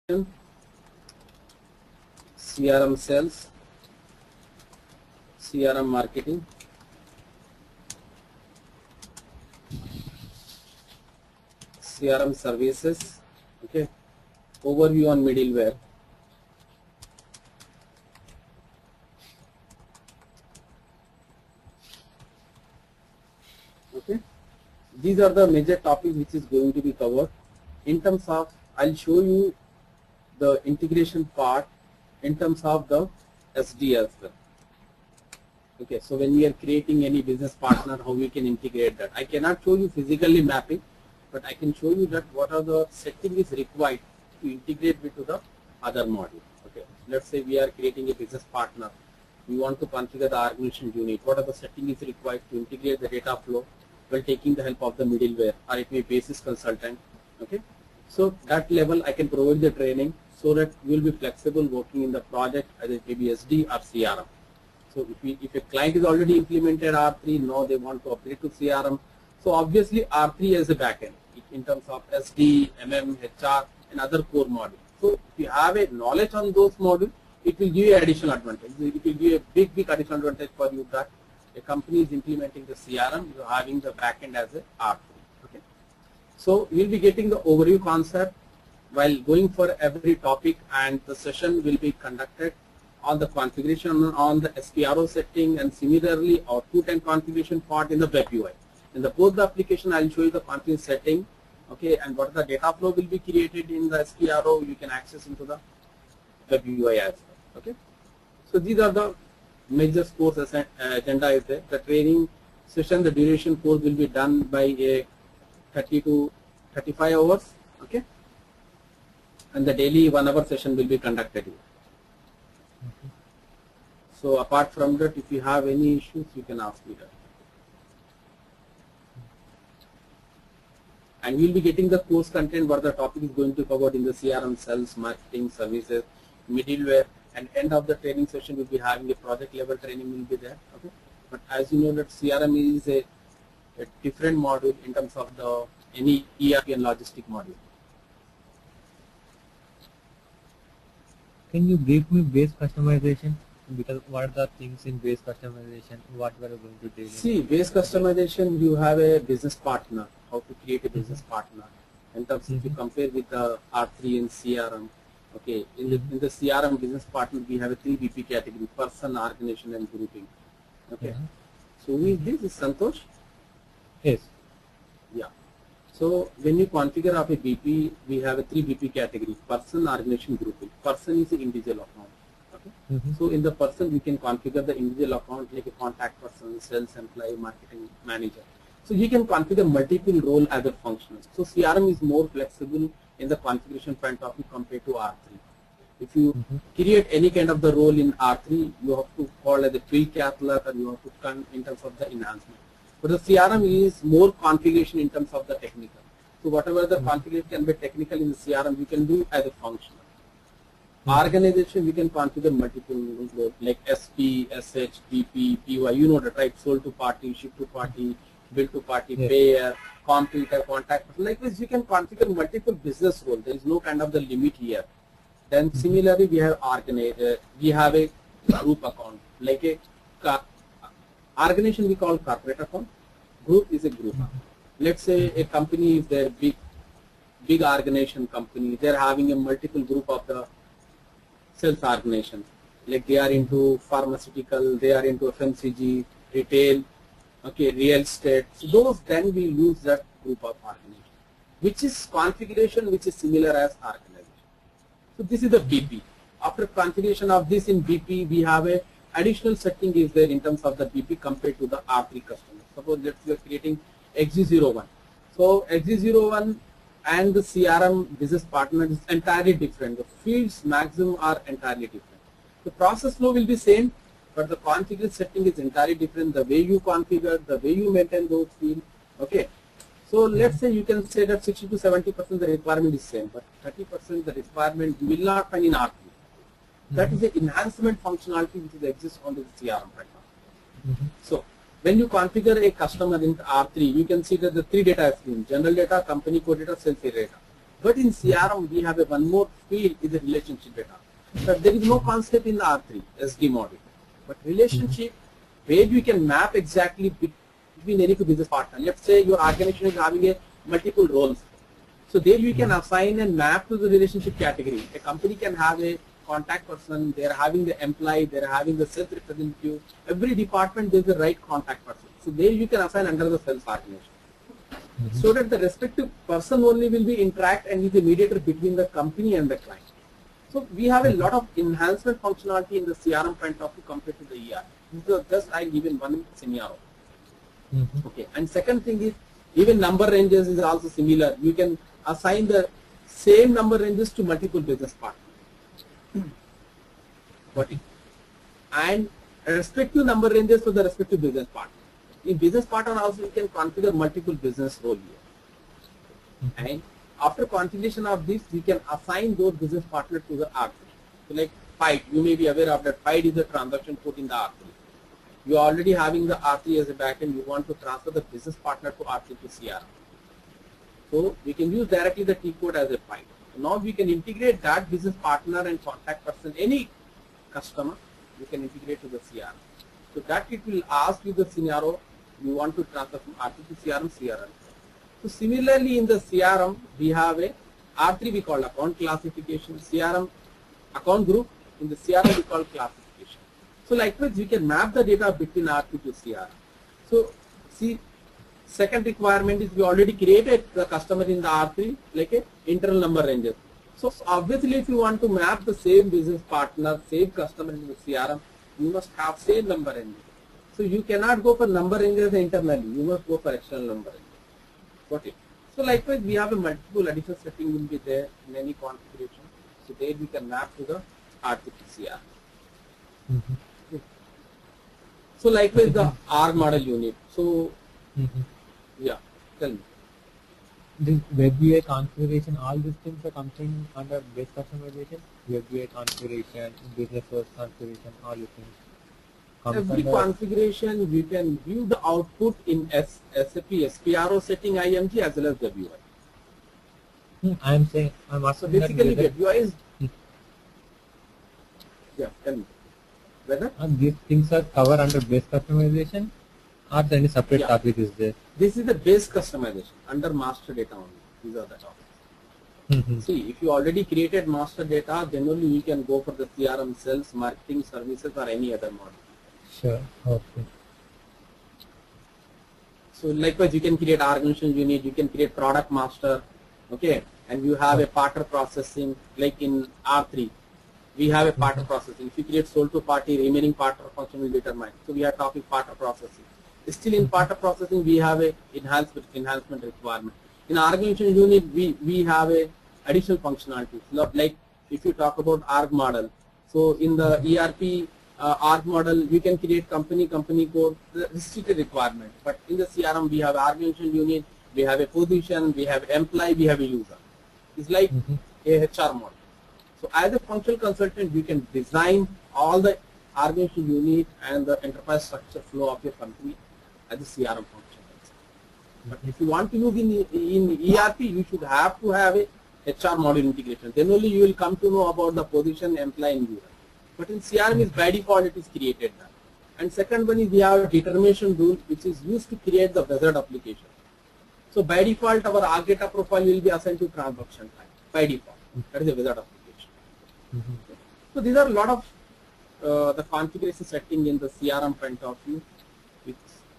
CRM sales, CRM marketing, CRM services, okay, overview on middleware. Okay, these are the major topics which is going to be covered. In terms of, I'll show you the integration part in terms of the SD as well. Okay, so when we are creating any business partner, how we can integrate that. I cannot show you physically mapping, but I can show you that what are the settings required to integrate with the other module. Okay, let's say we are creating a business partner. We want to configure the organization unit. What are the settings required to integrate the data flow while taking the help of the middleware, or it may be basis consultant. Okay, so that level I can provide the training so that you will be flexible working in the project, either it may be SD or CRM. So if a client is already implemented R3, now they want to upgrade to CRM. So obviously R3 is a backend in terms of SD, MM, HR, and other core modules. So if you have a knowledge on those modules, it will give you additional advantage. It will give a big additional advantage for you that a company is implementing the CRM, you are having the backend as a R3. Okay. So we will be getting the overview concept while going for every topic, and the session will be conducted on the configuration on the SPRO setting, and similarly output and configuration part in the web UI. In the both the application, I will show you the configuration setting, okay, and what the data flow will be created in the SPRO. You can access into the web UI as well. Okay, so these are the major course agenda is there. The training session, the duration course will be done by a 30 to 35 hours. Okay, and the daily 1 hour session will be conducted here. So apart from that, if you have any issues, you can ask me that. And we will be getting the course content where the topic is going to cover in the CRM, sales, marketing, services, middleware, and end of the training session will be having a project level training will be there. Okay. But as you know that CRM is a different module in terms of the any ERP and logistic module. Can you brief me base customization? Because what are the things in base customization? What we are going to do? See, base customization, you have a business partner. How to create a business partner? In terms, if you compare with the R3 and CRM, okay, in the CRM business partner, we have a 3 BP category: person, organization, and grouping. Okay. So this is Santosh. Yes. Yeah. So when you configure of a BP, we have a 3 BP category: person, organization, grouping. Person is an individual account. Okay. So in the person, we can configure the individual account like a contact person, sales employee, marketing manager. So you can configure multiple role as a functions. So CRM is more flexible in the configuration point of view compared to R3. If you create any kind of the role in R3, you have to call as a field catalog, or you have to come in terms of the enhancement. But the CRM is more configuration in terms of the technical. So whatever the configuration can be technical in the CRM, you can do as a functional. Organization, we can configure multiple roles like SP, SH, PP, PY, you know that, right? Sold to party, ship to party, bill to party, payer, completer, contact person. Like this, you can configure multiple business roles. There is no kind of the limit here. Then similarly, we have organizer, we have a group account, like a organization we call corporate account. Group is a group. Let's say a company is their big organization company. They are having a multiple group of the sales organization. Like they are into pharmaceutical, they are into FMCG, retail, okay, real estate. So those then we use that group of organization, which is configuration which is similar as organization. So this is the BP. After configuration of this in BP, we have a additional setting is there in terms of the BP compared to the R3 customer. Suppose let's we are creating XG01. So XG01 and the CRM business partner is entirely different. The fields maximum are entirely different. The process flow will be same, but the configuration setting is entirely different. The way you configure, the way you maintain those fields. Okay. So let's say you can say that 60 to 70% the requirement is same, but 30% the requirement you will not find in R3. That is the enhancement functionality which exists on the CRM right now. So when you configure a customer in R3, you can see that the 3 data streams: general data, company code data, sales area data. But in CRM, we have a one more field is the relationship data. But there is no concept in the R3 SD model. But relationship, where you can map exactly between any two business partner. Let's say your organization is having a multiple roles. So there you can assign and map to the relationship category. A company can have a contact person, they are having the employee, they are having the sales representative. Every department there is a right contact person. So there you can assign under the sales organization. So that the respective person only will be interact and is the mediator between the company and the client. So we have a lot of enhancement functionality in the CRM point of view compared to the ER. This is just I given one scenario. Okay. And second thing is even number ranges is also similar. You can assign the same number ranges to multiple business partners. And respective number ranges for the respective business partner. In business partner also you can configure multiple business role here. And after configuration of this, you can assign those business partners to the R3. So like FIDE, you may be aware of that FIDE is a transaction code in the R3. You are already having the R3 as a backend, you want to transfer the business partner to R3 to CRM. So we can use directly the T code as a FIDE. So now we can integrate that business partner and contact person, any customer, you can integrate to the CRM. So that it will ask you the scenario you want to transfer from R3 to CRM. So similarly in the CRM, we have a R3 we call account classification, CRM account group, in the CRM we call classification. So likewise we can map the data between R3 to CRM. So see, second requirement is we already created the customer in the R3 like a internal number ranges. So obviously if you want to map the same business partner, same customer in the CRM, you must have same number ranges. So you cannot go for number ranges internally, you must go for external number ranges. Got it? So likewise we have a multiple additional setting will be there in any configuration. So there we can map to the R3 to CRM. So likewise the R model unit. So yeah, tell me. This WebUI configuration, all these things are coming under base customization, WebUI configuration, business source configuration, all these things. Every configuration we can view the output in SAP SPRO setting IMG as well as WebUI. I'm saying, I'm So asking basically that WebUI is, yeah, tell me. Whether? these things are covered under base customization, or any separate topic is there? This is the base customization under master data only. These are the topics. See, if you already created master data, then only you can go for the CRM sales, marketing, services or any other model. Sure. Okay. So likewise you can create organization unit, you can create product master, okay, and you have a partner processing like in R3. We have a partner processing. If you create sold to party, remaining partner function will determine. So we are talking partner processing. Still in partner processing we have a enhancement requirement. In organization unit we have a additional functionality. Like if you talk about org model. So in the ERP org model you can create company code, the restricted requirement. But in the CRM we have organization unit, we have a position, we have employee, we have a user. It's like a HR model. So as a functional consultant you can design all the organization unit and the enterprise structure flow of your company as a CRM function. But if you want to use in ERP, you should have to have a HR module integration. Then only you will come to know about the position, employee, and user. But in CRM is by default it is created now. And second one is we have a determination rule which is used to create the wizard application. So by default our ARG data profile will be assigned to transaction type by default. That is a wizard application. So these are a lot of the configuration setting in the CRM point of view.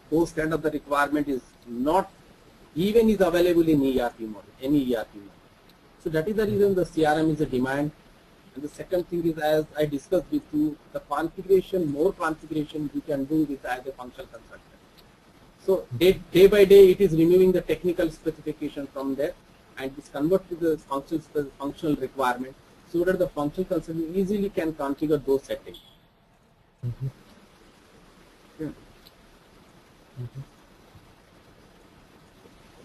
Those kind of the requirement is not even is available in ERP model, any ERP model. So that is the reason the CRM is a demand. And the second thing is, as I discussed with you, the configuration, more configuration you can do with as a functional consultant. So day by day it is removing the technical specification from there and it's converted to the functional requirement so that the functional consultant easily can configure those settings.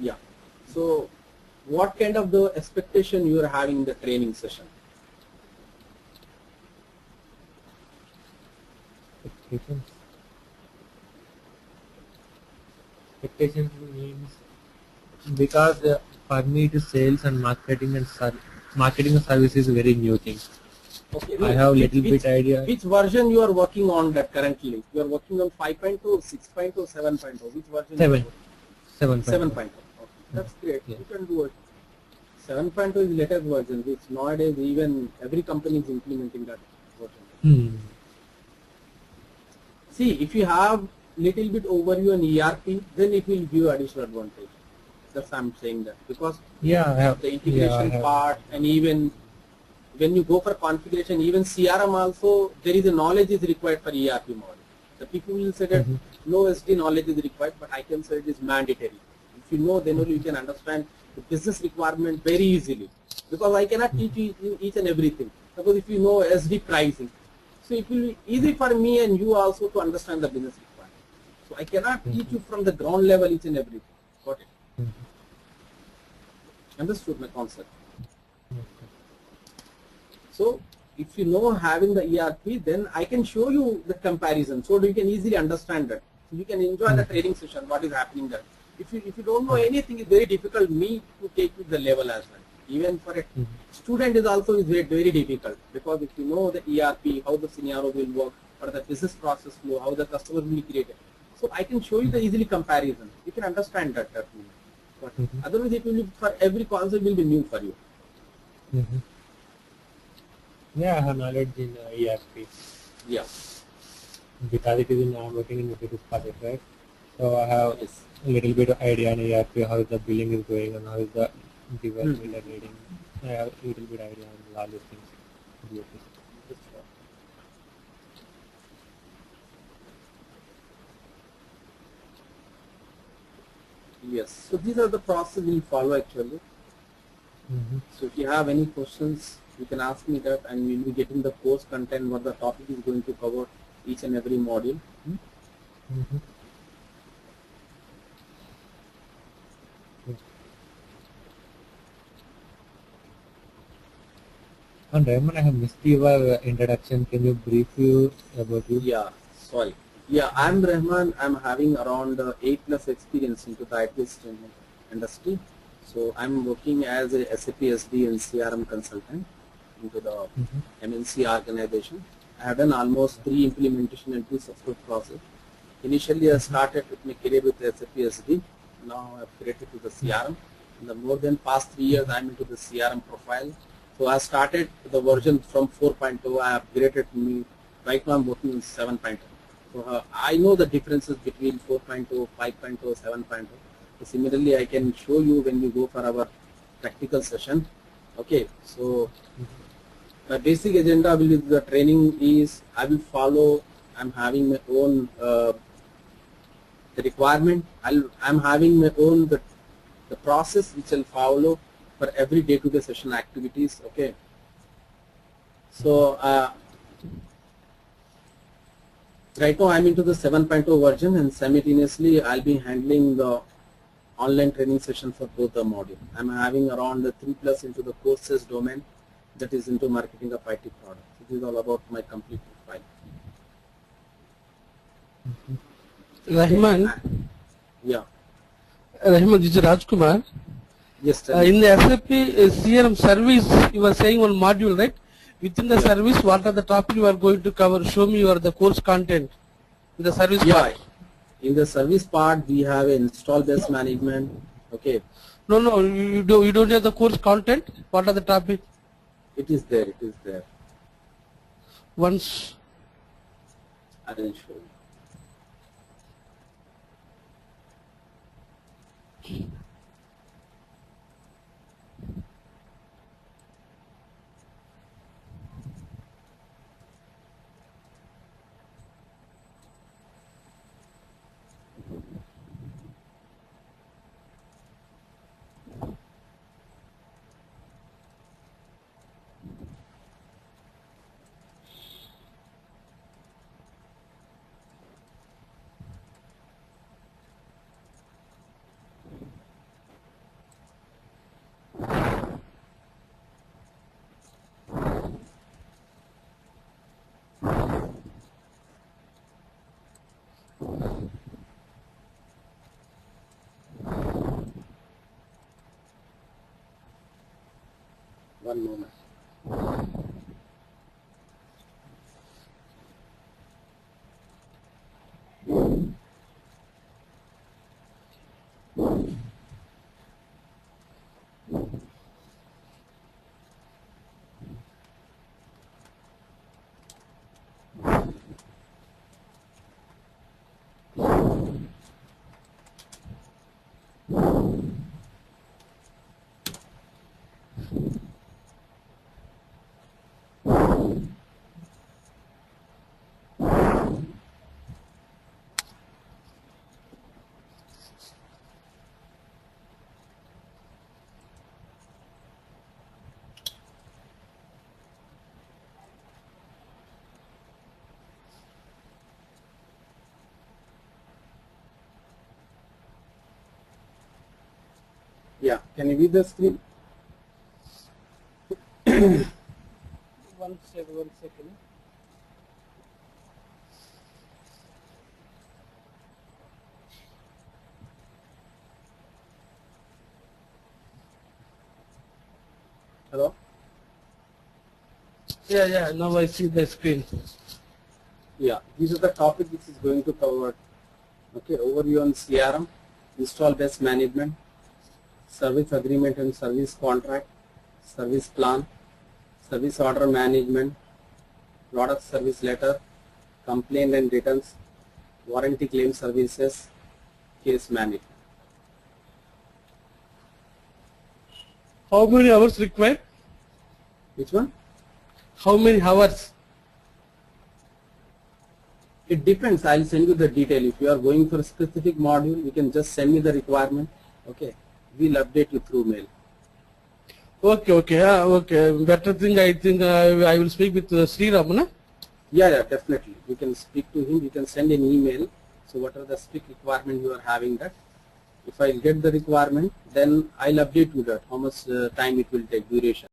Yeah. So what kind of the expectation you are having in the training session? Expectations means, because for me it is sales and marketing and marketing and service is very new thing. Okay. I have little bit idea. Which version you are working on that currently? You are working on 5.2, 6.2, 7.2. Which version? 7.0. 7.0. Okay. That's great. Yeah. You can do it. 7.2 is latest version, which nowadays even every company is implementing that version. See, if you have little bit overview on ERP, then it will give additional advantage. That's I'm saying that, because Yeah, I have. the integration Yeah, part, and even when you go for configuration, even CRM also, there is a knowledge is required for ERP model. The people will say that no SD knowledge is required, but I can say it is mandatory. If you know, then only you can understand the business requirement very easily. Because I cannot teach you each and everything. Suppose if you know SD pricing, so it will be easy for me and you also to understand the business requirement. So I cannot teach you from the ground level each and everything. Got it? Understood my concept? So if you know having the ERP, then I can show you the comparison, so you can easily understand that. So you can enjoy the training session, what is happening there. If you don't know anything, it's very difficult me to take you the level as well. Even for a student is also is very, very difficult, because if you know the ERP, how the scenario will work, or the business process flow, how the customer will be created. So I can show you the easily comparison. You can understand that. But otherwise, it will be for every concept will be new for you. Yeah, I have knowledge in ERP. Yeah. Because it is in, I'm working in this project, right? So I have Yes. a little bit of idea on ERP, how the billing is going and how is the development and reading. I have a little bit idea on all these things. Yes. So these are the process we'll follow actually. So if you have any questions, you can ask me that, and we'll be getting the course content, what the topic is going to cover, each and every module. And Raymond, I have missed your introduction. Can you brief you about you? Yeah, sorry. Yeah, I'm Rahman. I'm having around 8+ experience into the IT system industry. So I'm working as a SAP SD and CRM consultant into the MNC organization. I have done almost 3 implementation and 2 successful process. Initially, I started with my career with SAP SD. Now I've created to the CRM. In the more than past 3 years, I'm into the CRM profile. So I started the version from 4.0. I upgraded me. Right now I'm working on 7.0. So I know the differences between 4.0, 5.0, 7.0. So similarly, I can show you when we go for our practical session. Okay, so my basic agenda will be the training is I will follow. I'm having my own the requirement. I'm having my own the process which I'll follow for every day-to-day session activities. Okay. So right now I'm into the 7.0 version, and simultaneously I'll be handling the online training session for both the module. I'm having around the 3+ into the courses domain, that is into marketing of IT products. This is all about my complete profile. Rahman, Yeah. Rahman, this is Rajkumar. Yes, tell me. In the SAP CRM service, you were saying one module, right? Within the service, what are the topics you are going to cover? Show me your the course content in the service part. In the service part, we have install base management. Okay. No, you don't have the course content. What are the topics? It is there. It is there. Once. I will show you. One moment. Yeah, can you read the screen? One second. Hello? Yeah, now I see the screen. Yeah, these are the topic which is going to cover. Okay, overview on CRM, install base management, service agreement and service contract, service plan, service order management, product service letter, complaint and returns, warranty claim services, case management. How many hours required? Which one? How many hours? It depends. I'll send you the detail. If you are going for a specific module, you can just send me the requirement. Okay, we'll update you through mail. Okay. Better thing, I think I will speak with Sri Ramana. Yeah, definitely. You can speak to him. You can send an email. So whatever the specific requirement you are having that. If I get the requirement, then I'll update you that how much time it will take, duration.